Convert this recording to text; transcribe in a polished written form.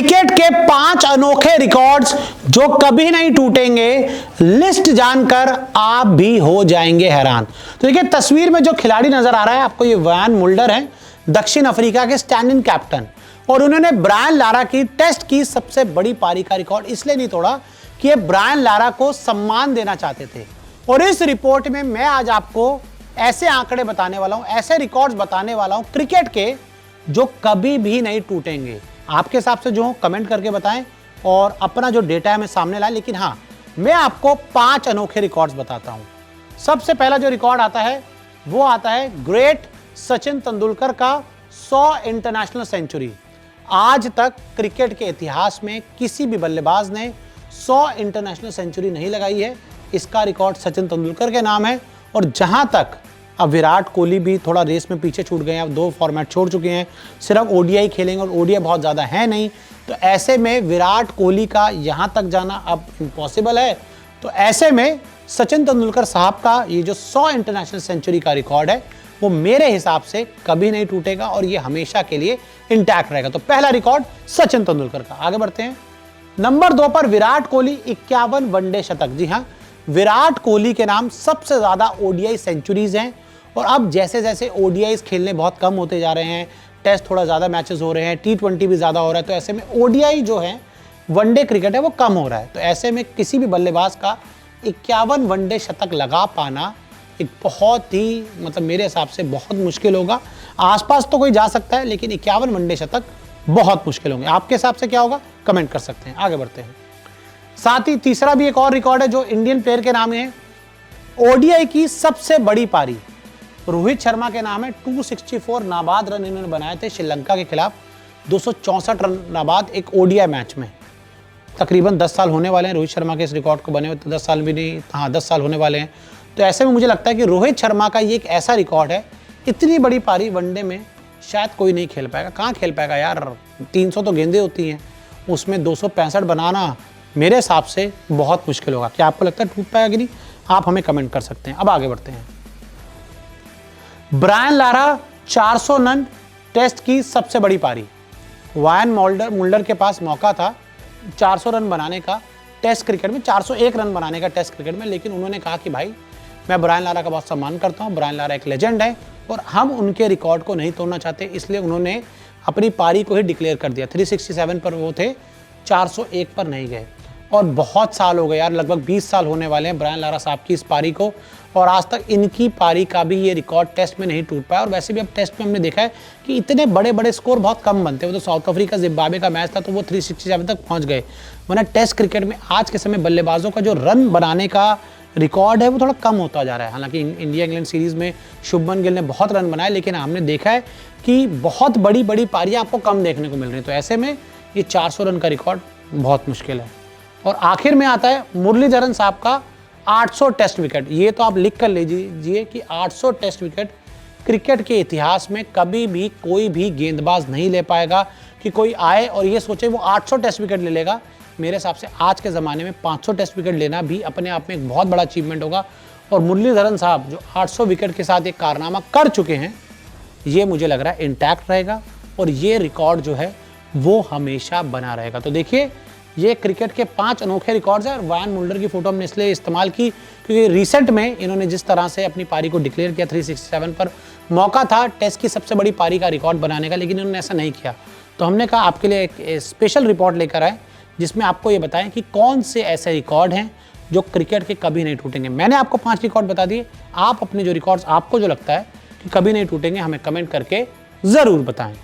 Cricket के 5 अनोखे records जो कभी नहीं टूटेंगे, लिस्ट जानकर आप भी हो जाएंगे हैरान। तो देखिए तस्वीर में जो खिलाड़ी नजर आ रहा है आपको, ये वैन मुल्डर है, दक्षिण अफ्रीका के स्टैंडिंग कैप्टन। और उन्होंने ब्रायन लारा की टेस्ट की सबसे बड़ी पारी का रिकॉर्ड इसलिए नहीं तोड़ा कि ये ब्रायन लारा को सम्मान देना चाहते थे। और इस रिपोर्ट में मैं आज आपको ऐसे आंकड़े बताने वाला हूं, ऐसे रिकॉर्ड्स बताने वाला हूं क्रिकेट के जो कभी भी नहीं टूटेंगे। आपके हिसाब से जो हो कमेंट करके बताएं और अपना जो डेटा है मैं सामने लाएं। लेकिन हाँ, मैं आपको 5 अनोखे रिकॉर्ड्स बताता हूं। सबसे पहला जो रिकॉर्ड आता है वो आता है ग्रेट सचिन तेंदुलकर का 100 इंटरनेशनल सेंचुरी। आज तक क्रिकेट के इतिहास में किसी भी बल्लेबाज ने 100 इंटरनेशनल सेंचुरी नहीं लगाई है। इसका रिकॉर्ड सचिन तेंदुलकर के नाम है। और जहां तक अब विराट कोहली भी थोड़ा रेस में पीछे छूट गए हैं, अब 2 फॉर्मेट छोड़ चुके हैं, सिर्फ ओडीआई खेलेंगे और ओडीआई बहुत ज़्यादा है नहीं, तो ऐसे में विराट कोहली का यहाँ तक जाना अब इम्पॉसिबल है। तो ऐसे में सचिन तेंदुलकर साहब का ये जो 100 इंटरनेशनल सेंचुरी का रिकॉर्ड है वो मेरे हिसाब से कभी नहीं टूटेगा और ये हमेशा के लिए इंटैक्ट रहेगा। तो पहला रिकॉर्ड सचिन तेंदुलकर का। आगे बढ़ते हैं। नंबर 2 पर विराट कोहली 51 वनडे शतक। जी हाँ, विराट कोहली के नाम सबसे ज़्यादा ओडीआई सेंचुरीज हैं। और अब जैसे जैसे ओडीआईज खेलने बहुत कम होते जा रहे हैं, टेस्ट थोड़ा ज़्यादा मैचेस हो रहे हैं, T20 भी ज़्यादा हो रहा है, तो ऐसे में ओडीआई जो है वनडे क्रिकेट है वो कम हो रहा है। तो ऐसे में किसी भी बल्लेबाज का 51 वनडे शतक लगा पाना एक बहुत ही मेरे हिसाब से बहुत मुश्किल होगा। आसपास तो कोई जा सकता है लेकिन 51 वनडे शतक बहुत मुश्किल होंगे। आपके हिसाब से क्या होगा कमेंट कर सकते हैं। आगे बढ़ते हैं। साथ ही तीसरा भी एक और रिकॉर्ड है जो इंडियन प्लेयर के नाम है। ओडीआई की सबसे बड़ी पारी रोहित शर्मा के नाम है। 264 नाबाद रन इन्होंने बनाए थे श्रीलंका के खिलाफ, 264 रन नाबाद एक ओडीआई मैच में। तकरीबन 10 साल होने वाले हैं रोहित शर्मा के इस रिकॉर्ड को बने हुए, तो 10 साल भी नहीं, हाँ 10 साल होने वाले हैं। तो ऐसे में मुझे लगता है कि रोहित शर्मा का ये एक ऐसा रिकॉर्ड है, इतनी बड़ी पारी वनडे में शायद कोई नहीं खेल पाएगा। कहाँ खेल पाएगा यार, 300 तो गेंदें होती हैं, उसमें 265 बनाना मेरे हिसाब से बहुत मुश्किल होगा। क्या आपको लगता है टूट पाएगा कि नहीं? आप हमें कमेंट कर सकते हैं। अब आगे बढ़ते हैं। ब्रायन लारा 400 रन टेस्ट की सबसे बड़ी पारी। वैन मुल्डर के पास मौका था 400 रन बनाने का टेस्ट क्रिकेट में, 401 रन बनाने का टेस्ट क्रिकेट में, लेकिन उन्होंने कहा कि भाई मैं ब्रायन लारा का बहुत सम्मान करता हूं, ब्रायन लारा एक लेजेंड है और हम उनके रिकॉर्ड को नहीं तोड़ना चाहते, इसलिए उन्होंने अपनी पारी को ही डिक्लेयर कर दिया। 367 पर वो थे, 401 पर नहीं गए। और बहुत साल हो गए यार, लगभग 20 साल होने वाले हैं ब्रायन लारा साहब की इस पारी को, और आज तक इनकी पारी का भी ये रिकॉर्ड टेस्ट में नहीं टूट पाया। और वैसे भी अब टेस्ट में हमने देखा है कि इतने बड़े बड़े स्कोर बहुत कम बनते हैं। वो तो साउथ अफ्रीका जिम्बाब्वे का मैच था तो वो 367 तक पहुंच गए, वरना टेस्ट क्रिकेट में आज के समय बल्लेबाजों का जो रन बनाने का रिकॉर्ड है वो थोड़ा कम होता जा रहा है। हालांकि इंडिया इंग्लैंड सीरीज़ में शुभमन गिल ने बहुत रन बनाए, लेकिन हमने देखा है कि बहुत बड़ी बड़ी पारियाँ आपको कम देखने को मिल रही हैं। तो ऐसे में ये 400 रन का रिकॉर्ड बहुत मुश्किल है। और आखिर में आता है मुरलीधरन साहब का 800 टेस्ट विकेट। ये तो आप लिख कर लीजिए कि 800 टेस्ट विकेट क्रिकेट के इतिहास में कभी भी कोई भी गेंदबाज नहीं ले पाएगा। कि कोई आए और ये सोचे वो 800 टेस्ट विकेट ले लेगा। मेरे हिसाब से आज के ज़माने में 500 टेस्ट विकेट लेना भी अपने आप में एक बहुत बड़ा अचीवमेंट होगा। और मुरलीधरन साहब जो 800 विकेट के साथ एक कारनामा कर चुके हैं, ये मुझे लग रहा है इंटैक्ट रहेगा और ये रिकॉर्ड जो है वो हमेशा बना रहेगा। तो देखिए, ये क्रिकेट के 5 अनोखे रिकॉर्ड्स हैं। और वैन मुल्डर की फोटो हमने इसलिए इस्तेमाल की क्योंकि रिसेंट में इन्होंने जिस तरह से अपनी पारी को डिक्लेयर किया, 367 पर मौका था टेस्ट की सबसे बड़ी पारी का रिकॉर्ड बनाने का, लेकिन इन्होंने ऐसा नहीं किया। तो हमने कहा आपके लिए एक स्पेशल रिपोर्ट लेकर आए जिसमें आपको ये बताएं कि कौन से ऐसे रिकॉर्ड हैं जो क्रिकेट के कभी नहीं टूटेंगे। मैंने आपको 5 रिकॉर्ड बता दिए। आप अपने जो रिकॉर्ड्स आपको जो लगता है कि कभी नहीं टूटेंगे हमें कमेंट करके ज़रूर बताएं।